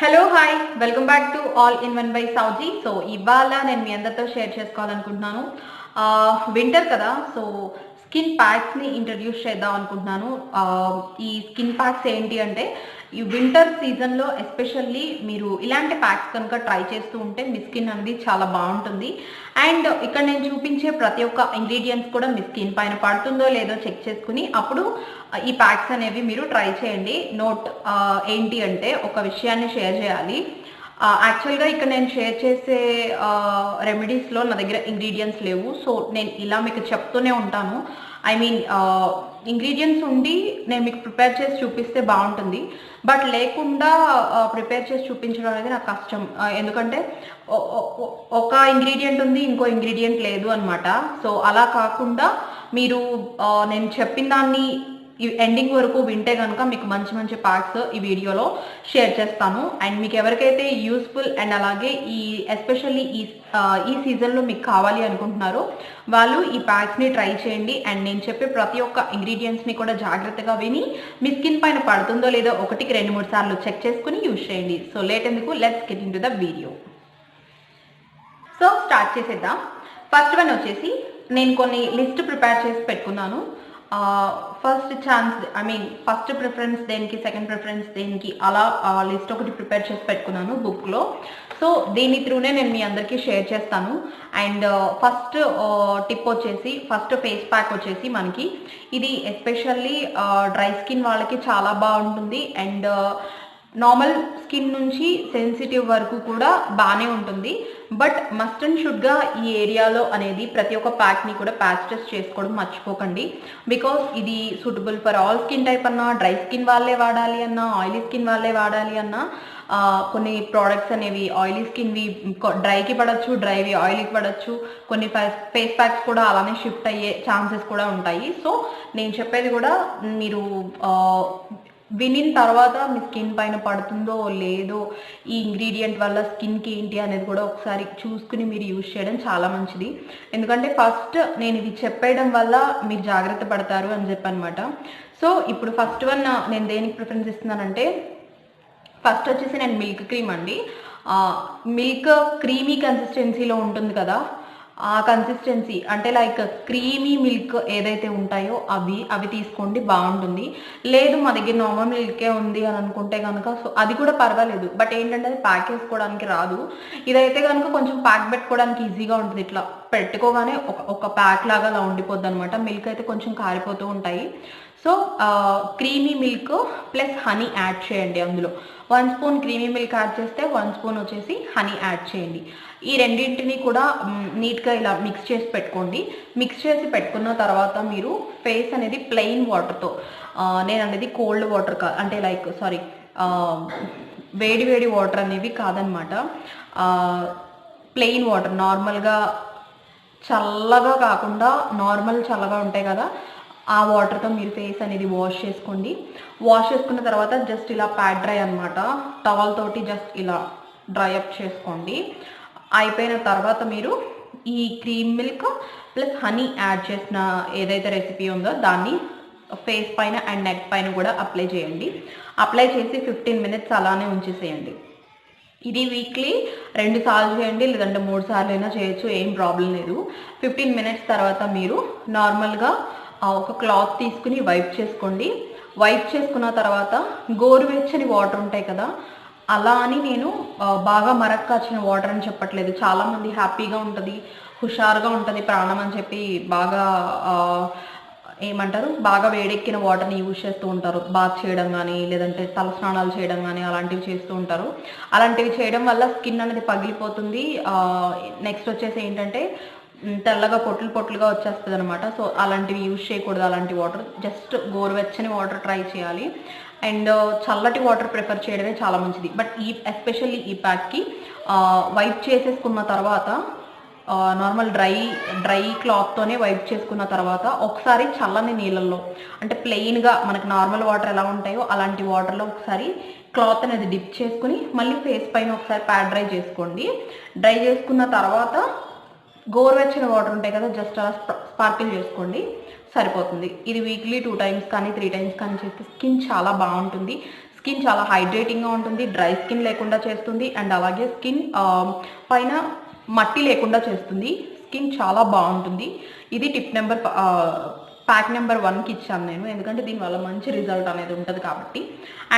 Hello hi welcome back to all in one by Sowji. So ఇవాళ నేను మీ అందరితో share చేసుకోవాలనుకుంటున్నాను. వింటర్ కదా, సో స్కిన్ ప్యాక్స్ని ఇంట్రడ్యూస్ చేద్దాం అనుకుంటున్నాను. ఈ స్కిన్ ప్యాక్స్ ఏంటి అంటే, ఈ వింటర్ సీజన్లో ఎస్పెషల్లీ మీరు ఇలాంటి ప్యాక్స్ కనుక ట్రై చేస్తూ ఉంటే మీ స్కిన్ అనేది చాలా బాగుంటుంది. అండ్ ఇక్కడ నేను చూపించే ప్రతి ఒక్క ఇంగ్రీడియంట్స్ కూడా మీ స్కిన్ పైన పడుతుందో లేదో చెక్ చేసుకుని అప్పుడు ఈ ప్యాక్స్ అనేవి మీరు ట్రై చేయండి. నోట్ ఏంటి అంటే, ఒక విషయాన్ని షేర్ చేయాలి. యాక్చువల్గా ఇక్కడ నేను షేర్ చేసే రెమెడీస్లో నా దగ్గర ఇంగ్రీడియంట్స్ లేవు. సో నేను ఇలా మీకు చెప్తూనే ఉంటాను. ఐ మీన్ ఇంగ్రీడియంట్స్ ఉండి నేను మీకు ప్రిపేర్ చేసి చూపిస్తే బాగుంటుంది, బట్ లేకుండా ప్రిపేర్ చేసి చూపించడం అనేది నాకు కష్టం. ఎందుకంటే ఒక ఇంగ్రీడియంట్ ఉంది, ఇంకో ఇంగ్రీడియంట్ లేదు అనమాట. సో అలా కాకుండా మీరు నేను చెప్పిన దాన్ని ఈ ఎండింగ్ వరకు వింటే కనుక మీకు మంచి మంచి ప్యాక్స్ ఈ వీడియోలో షేర్ చేస్తాను. అండ్ మీకు ఎవరికైతే యూస్ఫుల్ అండ్ అలాగే ఎస్పెషల్లీ ఈ సీజన్లో మీకు కావాలి అనుకుంటున్నారో వాళ్ళు ఈ ప్యాక్స్ని ట్రై చేయండి. అండ్ నేను చెప్పే ప్రతి ఒక్క ఇంగ్రీడియంట్స్ని కూడా జాగ్రత్తగా విని మీ స్కిన్ పైన పడుతుందో లేదో 1-2-3 సార్లు చెక్ చేసుకుని యూజ్ చేయండి. సో లేట్ ఎందుకు, let's get into the video. So start చేసేద్దాం. ఫస్ట్ వన్ వచ్చేసి నేను కొన్ని లిస్ట్ ప్రిపేర్ చేసి పెట్టుకున్నాను. ఫస్ట్ ప్రిఫరెన్స్ దేనికి, సెకండ్ ప్రిఫరెన్స్ దేనికి, అలా లిస్ట్ ఒకటి ప్రిపేర్ చేసి పెట్టుకున్నాను బుక్లో. సో దీని త్రూనే నేను మీ అందరికీ షేర్ చేస్తాను. అండ్ ఫస్ట్ టిప్ వచ్చేసి, ఫస్ట్ ఫేస్ ప్యాక్ వచ్చేసి మనకి ఇది ఎస్పెషల్లీ డ్రై స్కిన్ వాళ్ళకి చాలా బాగుంటుంది. అండ్ నార్మల్ స్కిన్ నుంచి సెన్సిటివ్ వరకు కూడా బాగానే ఉంటుంది. బట్ మస్ట్ అండ్ షుడ్గా ఈ ఏరియాలో అనేది ప్రతి ఒక్క ప్యాక్ని కూడా ప్యాచ్ టెస్ట్ చేసుకోవడం మర్చిపోకండి. బికాస్ ఇది suitable for all skin type అన్నా, డ్రై స్కిన్ వాళ్ళే వాడాలి అన్నా, ఆయిలీ స్కిన్ వాళ్ళే వాడాలి అన్నా, కొన్ని ప్రోడక్ట్స్ అనేవి ఆయిలీ స్కిన్వి డ్రైకి పడవచ్చు, డ్రైవి ఆయిల్కి పడవచ్చు. కొన్ని ఫేస్ ప్యాక్స్ కూడా అలానే షిఫ్ట్ అయ్యే ఛాన్సెస్ కూడా ఉంటాయి. సో నేను చెప్పేది కూడా మీరు వినిన తర్వాత మీ స్కిన్ పైన పడుతుందో లేదో, ఈ ఇంగ్రీడియంట్ వల్ల స్కిన్కి ఏంటి అనేది కూడా ఒకసారి చూసుకుని మీరు యూజ్ చేయడం చాలా మంచిది. ఎందుకంటే ఫస్ట్ నేను ఇది చెప్పేయడం వల్ల మీరు జాగ్రత్త పడతారు అని చెప్పనమాట. సో ఇప్పుడు ఫస్ట్ వన్ నేను దేనికి ప్రిఫరెన్స్ ఇస్తున్నానంటే, ఫస్ట్ వచ్చేసి నేను మిల్క్ క్రీమ్ అండి. మిల్క్ క్రీమీ కన్సిస్టెన్సీలో ఉంటుంది కదా, ఆ కన్సిస్టెన్సీ అంటే లైక్ క్రీమీ మిల్క్ ఏదైతే ఉంటాయో అవి తీసుకోండి, బాగుంటుంది. లేదు మా దగ్గర నార్మల్ మిల్కే ఉంది అని అనుకుంటే కనుక సో అది కూడా పర్వాలేదు. బట్ ఏంటంటే అది ప్యాక్ చేసుకోవడానికి రాదు. ఇదైతే కనుక కొంచెం ప్యాక్ పెట్టుకోవడానికి ఈజీగా ఉంటుంది. ఇట్లా పెట్టుకోగానే ఒక ప్యాక్ లాగా అలా ఉండిపోద్ది అనమాట. మిల్క్ అయితే కొంచెం కారిపోతూ ఉంటాయి. So creamy milk plus honey add చేయండి. అందులో 1 స్పూన్ క్రీమీ మిల్క్ యాడ్ చేస్తే 1 స్పూన్ వచ్చేసి హనీ యాడ్ చేయండి. ఈ రెండింటిని కూడా నీట్గా ఇలా మిక్స్ చేసి పెట్టుకోండి. మిక్స్ చేసి పెట్టుకున్న తర్వాత మీరు ఫేస్ అనేది ప్లెయిన్ వాటర్తో, నేను అనేది కోల్డ్ వాటర్ అంటే లైక్ వేడి వేడి వాటర్ అనేవి కాదనమాట, ప్లెయిన్ వాటర్ నార్మల్గా చల్లగా కాకుండా నార్మల్ చల్లగా ఉంటాయి కదా, ఆ వాటర్తో మీరు ఫేస్ అనేది వాష్ చేసుకోండి. వాష్ చేసుకున్న తర్వాత జస్ట్ ఇలా ప్యాడ్ డ్రై అనమాట, టవల్ తోటి జస్ట్ ఇలా డ్రై అప్ చేసుకోండి. అయిపోయిన తర్వాత మీరు ఈ cream milk plus honey add చేసిన ఏదైతే రెసిపీ ఉందో దాన్ని ఫేస్ పైన అండ్ నెక్ పైన కూడా అప్లై చేయండి. అప్లై చేసి 15 మినిట్స్ అలానే ఉంచేసేయండి. ఇది వీక్లీ 2 సార్లు చేయండి, లేదంటే 3 సార్లు అయినా చేయొచ్చు, ఏం ప్రాబ్లం లేదు. 15 మినిట్స్ తర్వాత మీరు నార్మల్గా ఒక క్లాత్ తీసుకుని వైప్ చేసుకోండి. వైప్ చేసుకున్న తర్వాత గోరువెచ్చని వాటర్ ఉంటాయి కదా, అలా అని నేను బాగా మరక్కాచిన వాటర్ అని చెప్పట్లేదు. చాలామంది హ్యాపీగా ఉంటుంది, హుషారుగా ఉంటుంది ప్రాణం అని చెప్పి బాగా బాగా వేడెక్కిన వాటర్ని యూజ్ చేస్తూ ఉంటారు. బాత్ చేయడం కానీ, లేదంటే తల స్నానాలు చేయడం కానీ అలాంటివి చేస్తూ ఉంటారు. అలాంటివి చేయడం వల్ల స్కిన్ అనేది పగిలిపోతుంది. నెక్స్ట్ వచ్చేసి ఏంటంటే తెల్లగా పొట్లు పొట్లుగా వచ్చేస్తుంది అనమాట. సో అలాంటివి యూజ్ చేయకూడదు. అలాంటి వాటర్ జస్ట్ గోరువెచ్చని వాటర్ ట్రై చేయాలి. అండ్ చల్లటి వాటర్ ప్రిఫర్ చేయడమే చాలా మంచిది. బట్ ఎస్పెషల్లీ ఈ ప్యాక్కి వైప్ చేసేసుకున్న తర్వాత నార్మల్ డ్రై క్లాత్తోనే వైప్ చేసుకున్న తర్వాత ఒకసారి చల్లని నీళ్ళల్లో, అంటే ప్లెయిన్గా మనకి నార్మల్ వాటర్ ఎలా ఉంటాయో అలాంటి వాటర్లో ఒకసారి క్లాత్ అనేది డిప్ చేసుకుని మళ్ళీ ఫేస్ పైన ఒకసారి ప్యాడ్ డ్రై చేసుకోండి. డ్రై చేసుకున్న తర్వాత గోరువెచ్చని వాటర్ ఉంటాయి కదా, జస్ట్ అలా స్పార్కిల్ చేసుకోండి, సరిపోతుంది. ఇది వీక్లీ 2 టైమ్స్ కానీ 3 టైమ్స్ కానీ చేస్తే స్కిన్ చాలా బాగుంటుంది. స్కిన్ చాలా హైడ్రేటింగ్గా ఉంటుంది, డ్రై స్కిన్ లేకుండా చేస్తుంది, అండ్ అలాగే స్కిన్ పైన మట్టి లేకుండా చేస్తుంది. స్కిన్ చాలా బాగుంటుంది. ఇది టిప్ నెంబర్ ప్యాక్ నెంబర్ 1కి ఇచ్చాను నేను, ఎందుకంటే దీనివల్ల మంచి రిజల్ట్ అనేది ఉంటుంది కాబట్టి.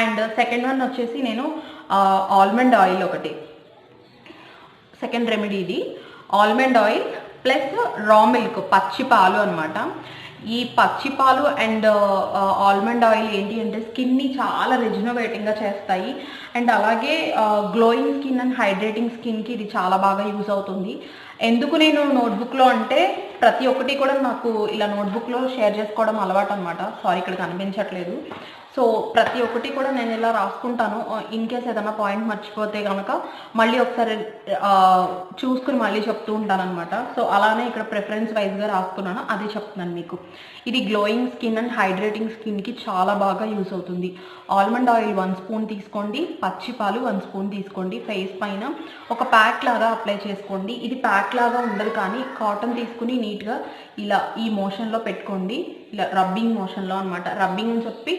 అండ్ సెకండ్ వన్ వచ్చేసి నేను ఆల్మండ్ ఆయిల్ ఒకటి, సెకండ్ రెమెడీ ఇది ఆల్మండ్ ఆయిల్ ప్లస్ రా మిల్క్, పచ్చి పాలు అనమాట. ఈ పచ్చి పాలు అండ్ ఆల్మండ్ ఆయిల్ ఏంటి అంటే స్కిన్ని చాలా రెజ్యునవేటింగ్గా చేస్తాయి, అండ్ అలాగే గ్లోయింగ్ స్కిన్ అండ్ హైడ్రేటింగ్ స్కిన్కి ఇది చాలా బాగా యూజ్ అవుతుంది. ఎందుకు నేను నోట్బుక్లో అంటే ప్రతి ఒక్కటి కూడా నాకు ఇలా నోట్బుక్లో షేర్ చేసుకోవడం అలవాటు అనమాట. సారీ ఇక్కడ కనిపించట్లేదు. సో ప్రతి ఒక్కటి కూడా నేను ఇలా రాసుకుంటాను. ఇన్ కేస్ ఏదైనా పాయింట్ మర్చిపోతే కనుక మళ్ళీ ఒకసారి చూసుకుని మళ్ళీ చెప్తూ ఉంటాను అనమాట. సో అలానే ఇక్కడ ప్రిఫరెన్స్ వైజ్గా రాసుకున్నాను, అది చెప్తున్నాను మీకు. ఇది గ్లోయింగ్ స్కిన్ అండ్ హైడ్రేటింగ్ స్కిన్కి చాలా బాగా యూస్ అవుతుంది. ఆల్మండ్ ఆయిల్ 1 స్పూన్ తీసుకోండి, పచ్చి పాలు 1 స్పూన్ తీసుకోండి. ఫేస్ పైన ఒక ప్యాక్ లాగా అప్లై చేసుకోండి. ఇది ప్యాక్ లాగా ఉండదు, కానీ కాటన్ తీసుకుని నీట్గా ఇలా ఈ మోషన్లో పెట్టుకోండి, ఇలా రబ్బింగ్ మోషన్లో అనమాట. రబ్బింగ్ అని చెప్పి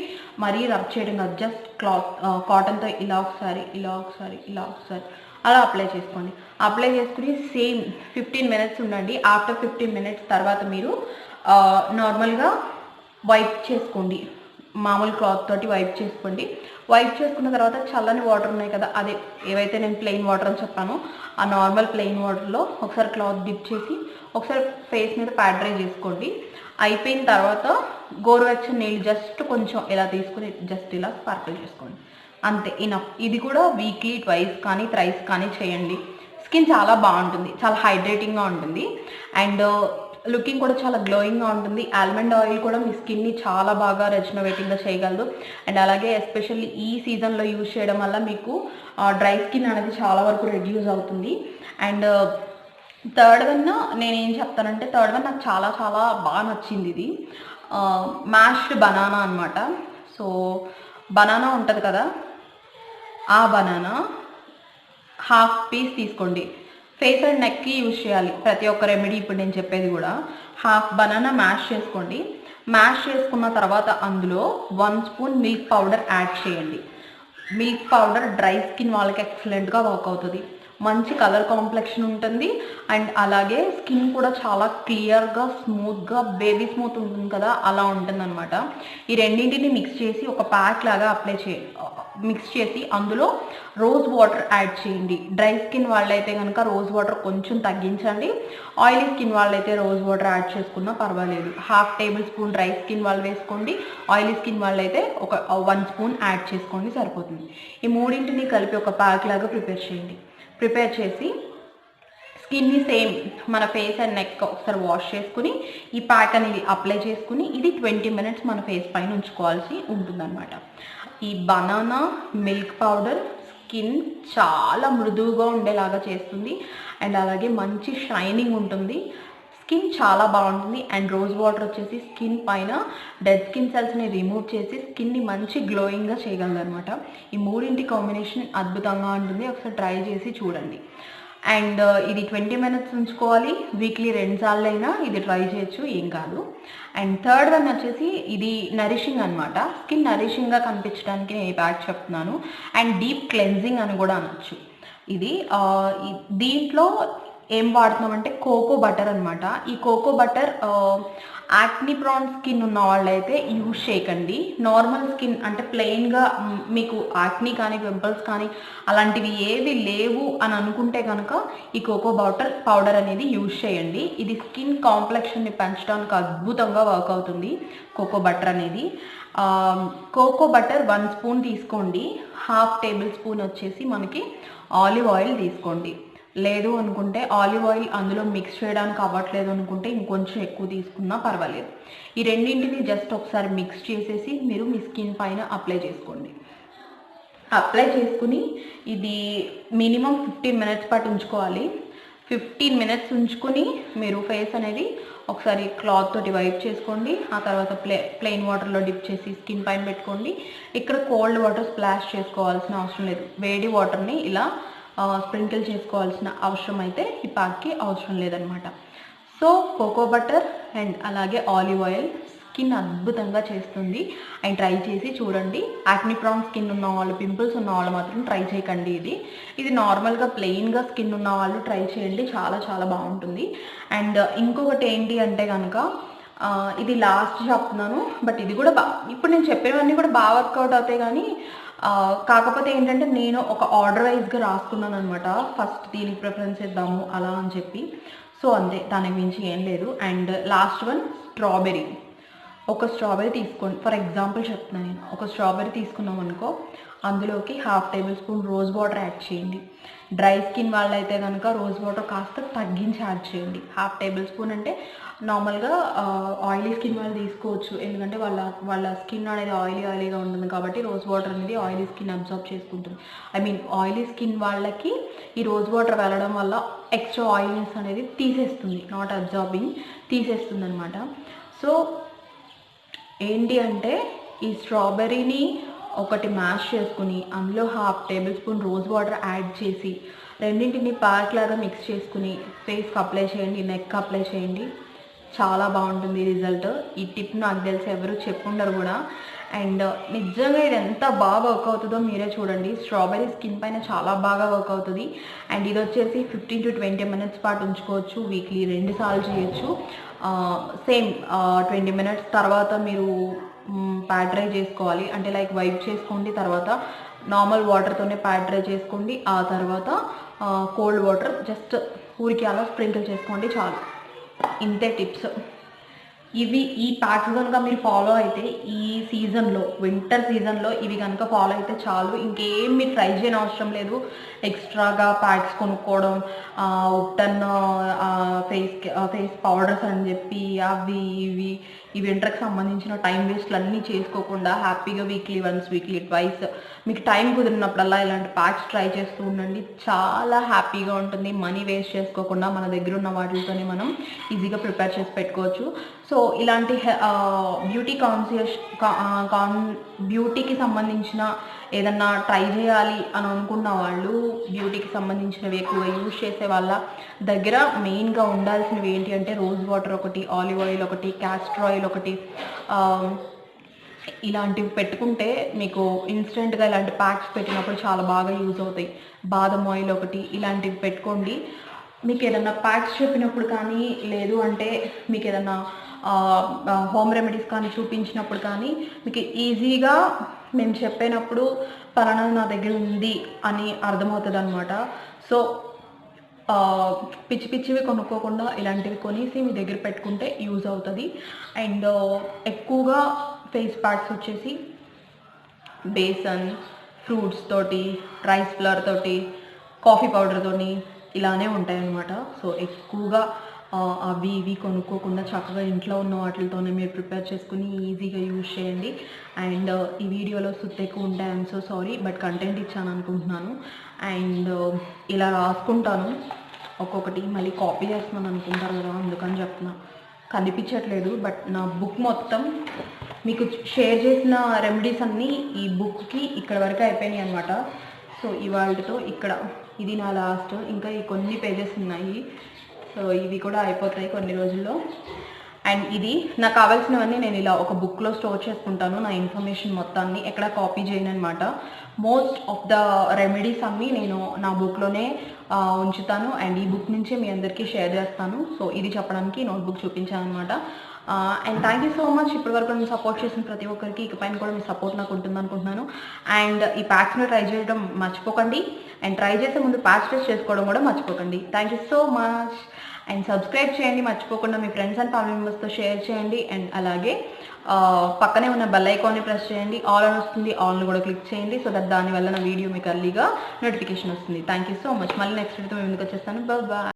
మరీ రబ్ చేయడం కాదు, జస్ట్ కాటన్తో ఇలా ఒకసారి ఇలా ఒకసారి ఇలా ఒకసారి అలా అప్లై చేసుకోండి. అప్లై చేసుకుని సేమ్ 15 మినిట్స్ ఉండండి. ఆఫ్టర్ 15 మినిట్స్ తర్వాత మీరు నార్మల్గా వైప్ చేసుకోండి, మామూలు క్లాత్ తోటి వైప్ చేసుకోండి. వైప్ చేసుకున్న తర్వాత చల్లని వాటర్ ఉన్నాయి కదా, అదే ఏవైతే నేను ప్లెయిన్ వాటర్ అని చెప్పానో ఆ నార్మల్ ప్లెయిన్ వాటర్లో ఒకసారి క్లాత్ డిప్ చేసి ఒకసారి ఫేస్ మీద ప్యాడ్ డ్రై చేసుకోండి. అయిపోయిన తర్వాత గోరువెచ్చని నీళ్ళు జస్ట్ కొంచెం ఇలా తీసుకుని జస్ట్ ఇలా స్పార్కిల్ చేసుకోండి, అంతే ఇనఫ్. ఇది కూడా వీక్లీ 2 కానీ 3 కానీ చేయండి. స్కిన్ చాలా బాగుంటుంది, చాలా హైడ్రేటింగ్గా ఉంటుంది, అండ్ లుకింగ్ కూడా చాలా గ్లోయింగ్గా ఉంటుంది. ఆల్మండ్ ఆయిల్ కూడా మీ స్కిన్ని చాలా బాగా రెజ్యునవేటింగ్గా చేయగలదు, అండ్ అలాగే ఎస్పెషల్లీ ఈ సీజన్లో యూజ్ చేయడం వల్ల మీకు డ్రై స్కిన్ అనేది చాలా వరకు రెడ్యూస్ అవుతుంది. అండ్ థర్డ్ వన్ నేనేం చెప్తానంటే, థర్డ్ వన్ నాకు చాలా చాలా బాగా నచ్చింది. ఇది మ్యాష్డ్ బనానా అనమాట. సో బనానా ఉంటుంది కదా, ఆ బనానా హాఫ్ పీస్ తీసుకోండి. ఫేస్ అండ్ నెక్కి యూజ్ చేయాలి ప్రతి ఒక్క రెమెడీ. ఇప్పుడు నేను చెప్పేది కూడా హాఫ్ బనానా మ్యాష్ చేసుకోండి. మ్యాష్ చేసుకున్న తర్వాత అందులో 1 స్పూన్ మిల్క్ పౌడర్ యాడ్ చేయండి. మిల్క్ పౌడర్ డ్రై స్కిన్ వాళ్ళకి ఎక్సలెంట్గా వర్క్ అవుతుంది. మంచి కలర్ కాంప్లెక్షన్ ఉంటుంది, అండ్ అలాగే స్కిన్ కూడా చాలా క్లియర్గా స్మూత్గా బేబీ స్మూత్ ఉంటుంది కదా, అలా ఉంటుంది అనమాట. ఈ రెండింటిని మిక్స్ చేసి ఒక ప్యాక్ లాగా మిక్స్ చేసి అందులో రోజ్ వాటర్ యాడ్ చేయండి. డ్రై స్కిన్ వాళ్ళైతే కనుక రోజ్ వాటర్ కొంచెం తగ్గించండి, ఆయిలీ స్కిన్ వాళ్ళైతే రోజ్ వాటర్ యాడ్ చేసుకున్నా పర్వాలేదు. Half table spoon dry skin వాళ్ళు వేసుకోండి, ఆయిలీ స్కిన్ వాళ్ళైతే ఒక 1 స్పూన్ యాడ్ చేసుకోండి, సరిపోతుంది. ఈ మూడింటిని కలిపి ఒక ప్యాక్ లాగా ప్రిపేర్ చేయండి. ప్రిపేర్ చేసి స్కిన్ని సేమ్ మన ఫేస్ అండ్ నెక్ ఒకసారి వాష్ చేసుకుని ఈ ప్యాక్ అనేది అప్లై చేసుకుని ఇది 20 మినిట్స్ మన ఫేస్ పైన ఉంచుకోవాల్సి ఉంటుందన్నమాట. ఈ బనానా మిల్క్ పౌడర్ స్కిన్ చాలా మృదువుగా ఉండేలాగా చేస్తుంది, అండ్ అలాగే మంచి షైనింగ్ ఉంటుంది, స్కిన్ చాలా బాగుంటుంది. అండ్ రోజ్ వాటర్ వచ్చేసి స్కిన్ పైన డెడ్ స్కిన్ సెల్స్ని రిమూవ్ చేసి స్కిన్ని మంచి గ్లోయింగ్గా చేయగలదు అనమాట. ఈ మూడింటి కాంబినేషన్ అద్భుతంగా ఉంటుంది, ఒకసారి ట్రై చేసి చూడండి. అండ్ ఇది 20 మినిట్స్ ఉంచుకోవాలి. వీక్లీ 2 సార్లు అయినా ఇది ట్రై చేయొచ్చు, ఏం కాదు. అండ్ థర్డ్ వన్ వచ్చేసి ఇది నరిషింగ్ అనమాట. స్కిన్ నరిషింగ్గా కనిపించడానికి నేను ఈ ప్యాక్ చెప్తున్నాను, అండ్ డీప్ క్లెన్జింగ్ అని కూడా అనొచ్చు. ఇది దీంట్లో ఏం వాడుతున్నామంటే కోకో బటర్ అనమాట. ఈ కోకో బటర్ యాక్ని ప్రాన్ స్కిన్ ఉన్న వాళ్ళైతే యూజ్ చేయకండి. నార్మల్ స్కిన్ అంటే ప్లెయిన్గా మీకు యాక్ని కానీ పింపుల్స్ కానీ అలాంటివి ఏవి లేవు అని అనుకుంటే కనుక ఈ కోకో పౌడర్ అనేది యూజ్ చేయండి. ఇది స్కిన్ కాంప్లెక్షన్ని పెంచడానికి అద్భుతంగా వర్క్ అవుతుంది కోకో బటర్ అనేది. కోకో బటర్ 1 స్పూన్ తీసుకోండి. హాఫ్ టేబుల్ స్పూన్ వచ్చేసి మనకి ఆలివ్ ఆయిల్ తీసుకోండి. లేదు అనుకుంటే ఆలివ్ ఆయిల్ అందులో మిక్స్ చేయడానికి అవ్వట్లేదు అనుకుంటే ఇంకొంచెం ఎక్కువ తీసుకున్నా పర్వాలేదు. ఈ రెండింటిని జస్ట్ ఒకసారి మిక్స్ చేసేసి మీరు మీ స్కిన్ పైన అప్లై చేసుకోండి. అప్లై చేసుకుని ఇది మినిమం 15 మినిట్స్ పాటు ఉంచుకోవాలి. 15 మినిట్స్ ఉంచుకుని మీరు ఫేస్ అనేది ఒకసారి క్లాత్ తోటి వైప్ చేసుకోండి. ఆ తర్వాత ప్లెయిన్ వాటర్లో డిప్ చేసి స్కిన్ పైన పెట్టుకోండి. ఇక్కడ కోల్డ్ వాటర్ స్ప్లాష్ చేసుకోవాల్సిన అవసరం లేదు, వేడి వాటర్ని ఇలా స్ప్రింకిల్ చేసుకోవాల్సిన అవసరం అయితే ఈ ప్యాక్కి అవసరం లేదనమాట. సో కోకో బటర్ అండ్ అలాగే ఆలివ్ ఆయిల్ స్కిన్ అద్భుతంగా చేస్తుంది. అండ్ ట్రై చేసి చూడండి. యాక్ని ప్రాన్ స్కిన్ ఉన్న వాళ్ళు, పింపుల్స్ ఉన్న వాళ్ళు మాత్రం ట్రై చేయకండి. ఇది నార్మల్గా ప్లెయిన్గా స్కిన్ ఉన్న వాళ్ళు ట్రై చేయండి, చాలా చాలా బాగుంటుంది. అండ్ ఇంకొకటి ఏంటి అంటే కనుక ఇది లాస్ట్ చెప్తున్నాను, బట్ ఇది కూడా ఇప్పుడు నేను చెప్పేవన్నీ కూడా బాగా వర్కౌట్ అవుతాయి. కానీ కాకపోతే ఏంటంటే నేను ఒక ఆర్డర్ వైజ్గా రాసుకున్నాను అనమాట. ఫస్ట్ దీనికి ప్రిఫరెన్స్ ఇద్దాము అలా అని చెప్పి. సో అంతే, దానికి మించి ఏం లేదు. And last one strawberry. ఒక స్ట్రాబెర్రీ తీసుకోండి. ఫర్ ఎగ్జాంపుల్ చెప్తున్నాను నేను. ఒక స్ట్రాబెర్రీ తీసుకున్నాం అనుకో, అందులోకి 1/2 table spoon rose water add చేయండి. డ్రై స్కిన్ వాళ్ళైతే కనుక రోజ్ వాటర్ కాస్త తగ్గించి యాడ్ చేయండి. 1/2 టేబుల్ స్పూన్ అంటే నార్మల్గా ఆయిలీ స్కిన్ వాళ్ళు తీసుకోవచ్చు, ఎందుకంటే వాళ్ళ స్కిన్ అనేది ఆయిలీగా ఉంటుంది కాబట్టి రోజ్ వాటర్ అనేది ఆయిలీ స్కిన్ అబ్జర్వ్ చేసుకుంటుంది. ఆయిలీ స్కిన్ వాళ్ళకి ఈ రోజ్ వాటర్ వెళ్ళడం వల్ల ఎక్స్ట్రా ఆయిల్నెస్ అనేది తీసేస్తుంది, నాట్ అబ్జార్బింగ్, తీసేస్తుంది అనమాట. సో ఏంటి అంటే ఈ స్ట్రాబెర్రీని ఒకటి మ్యాష్ చేసుకుని అందులో 1/2 table spoon rose water add చేసి రెండింటిని ప్యాక్ లాగా మిక్స్ చేసుకుని ఫేస్కి అప్లై చేయండి, నెక్ అప్లై చేయండి. చాలా బాగుంటుంది రిజల్ట్. ఈ టిప్ నాకు తెలిసి ఎవరు చెప్పుండరు కూడా. అండ్ నిజంగా ఇది ఎంత బాగా వర్క్ అవుతుందో మీరే చూడండి. స్ట్రాబెర్రీ స్కిన్ పైన చాలా బాగా వర్క్ అవుతుంది. అండ్ ఇది వచ్చేసి 15 to 20 minutes పాటు ఉంచుకోవచ్చు. వీక్లీ 2 సార్లు చేయొచ్చు. సేమ్ 20 minutes తర్వాత మీరు ప్యాడ్ డ్రై చేసుకోవాలి. అంటే లైక్ వైప్ చేసుకోండి, తర్వాత నార్మల్ వాటర్తోనే ప్యాడ్ డ్రై చేసుకోండి. ఆ తర్వాత కోల్డ్ వాటర్ జస్ట్ ఊరికి అలా స్ప్రింకిల్ చేసుకోండి, చాలు. ఇంతే టిప్స్. ఈ ప్యాక్స్ కనుక మీరు ఫాలో అయితే ఈ సీజన్లో, వింటర్ సీజన్లో ఇవి కనుక ఫాలో అయితే చాలు. ఇంకేం మీరు ట్రై చేయని అవసరం లేదు. ఎక్స్ట్రాగా ప్యాక్స్ కొనుక్కోవడం, ఉప్టన్ ఫేస్ పౌడర్స్ అని చెప్పి అవి ఇవి ఈ వింటర్కి సంబంధించిన టైం వేస్ట్లు అన్నీ చేసుకోకుండా హ్యాపీగా వీక్లీ వన్స్, వీక్లీ ట్వైస్ మీకు టైం కుదిరినప్పుడల్లా ఇలాంటి ప్యాక్స్ ట్రై చేస్తూ ఉండండి. చాలా హ్యాపీగా ఉంటుంది. మనీ వేస్ట్ చేసుకోకుండా మన దగ్గర ఉన్న వాటితోనే మనం ఈజీగా ప్రిపేర్ చేసి పెట్టుకోవచ్చు. సో ఇలాంటి బ్యూటీకి సంబంధించిన ఏదన్నా ట్రై చేయాలి అని అనుకున్న వాళ్ళు, బ్యూటీకి సంబంధించినవి ఎక్కువ యూజ్ చేసే వాళ్ళ దగ్గర మెయిన్గా ఉండాల్సినవి ఏంటి అంటే రోజ్ వాటర్ ఒకటి, ఆలివ్ ఆయిల్ ఒకటి, క్యాస్టర్ ఆయిల్ ఒకటి, ఇలాంటివి పెట్టుకుంటే మీకు ఇన్స్టెంట్గా ఇలాంటి ప్యాక్స్ పెట్టినప్పుడు చాలా బాగా యూజ్ అవుతాయి. బాదం ఆయిల్ ఒకటి, ఇలాంటివి పెట్టుకోండి. మీకు ఏదన్నా ప్యాక్స్ చెప్పినప్పుడు కానీ, లేదు అంటే మీకు ఏదన్నా హోమ్ రెమెడీస్ కానీ చూపించినప్పుడు కానీ మీకు ఈజీగా మేము చెప్పినప్పుడు పలానా నా దగ్గర ఉంది అని అర్థమవుతుంది అనమాట. సో పిచ్చి పిచ్చివి కొనుక్కోకుండా ఇలాంటివి కొనేసి మీ దగ్గర పెట్టుకుంటే యూజ్ అవుతుంది. అండ్ ఎక్కువగా ఫేస్ ప్యాక్స్ వచ్చేసి బేసన్, ఫ్రూట్స్ తోటి, రైస్ ఫ్లవర్ తోటి, కాఫీ పౌడర్తోని ఇలానే ఉంటాయన్నమాట. సో ఎక్కువగా అవి ఇవి కొనుక్కోకుండా చక్కగా ఇంట్లో ఉన్న వాటితోనే మీరు ప్రిపేర్ చేసుకుని ఈజీగా యూజ్ చేయండి. అండ్ ఈ వీడియోలో సుత్తి ఎక్కువ ఉంటాయి, I'm so sorry, but content ఇచ్చాను అనుకుంటున్నాను. అండ్ ఇలా రాసుకుంటాను ఒక్కొక్కటి, మళ్ళీ కాపీ చేస్తున్నాను అనుకుంటారు కదా, అందుకని చెప్తున్నా. కనిపించట్లేదు, బట్ నా బుక్ మొత్తం మీకు షేర్ చేసిన రెమెడీస్ అన్నీ ఈ బుక్కి ఇక్కడ వరకు అయిపోయినాయి అనమాట. సో ఇవాళతో ఇక్కడ ఇది నా లాస్ట్. ఇంకా ఈ కొన్ని పేజెస్ ఉన్నాయి, సో ఇవి కూడా అయిపోతాయి కొన్ని రోజుల్లో. అండ్ ఇది నాకు కావాల్సినవన్నీ నేను ఇలా ఒక బుక్లో స్టోర్ చేసుకుంటాను. నా ఇన్ఫర్మేషన్ మొత్తాన్ని ఎక్కడ కాపీ చేయను అనమాట. మోస్ట్ ఆఫ్ ద రెమెడీస్ అన్నీ నేను నా బుక్లోనే ఉంచుతాను. అండ్ ఈ బుక్ నుంచే మీ అందరికీ షేర్ చేస్తాను. సో ఇది చెప్పడానికి నోట్బుక్ చూపించాను అనమాట. And thank you so much ఇప్పటి వరకు నేను సపోర్ట్ చేసిన ప్రతి ఒక్కరికి. ఇకపైన కూడా మీ సపోర్ట్ నాకు ఉంటుంది అనుకుంటున్నాను. అండ్ ఈ ప్యాక్స్ని ట్రై చేయడం మర్చిపోకండి. అండ్ ట్రై చేసే ముందు ప్యాచ్ టెస్ట్ చేసుకోవడం కూడా మర్చిపోకండి. Thank you so much. And subscribe చేయండి మర్చిపోకుండా. మీ ఫ్రెండ్స్ అండ్ ఫ్యామిలీ మెంబర్స్తో షేర్ చేయండి. అండ్ అలాగే పక్కనే ఉన్న బెల్ ఐకాన్ని ప్రెస్ చేయండి. ఆల్ అని వస్తుంది, ఆల్ని కూడా క్లిక్ చేయండి. సో దట్ దానివల్ల నా వీడియో మీకు అర్లీగా నోటిఫికేషన్ వస్తుంది. Thank you so much. మళ్ళీ నెక్స్ట్ వీడియోతో మేము ముందుకు వచ్చేస్తాను. బాయ్.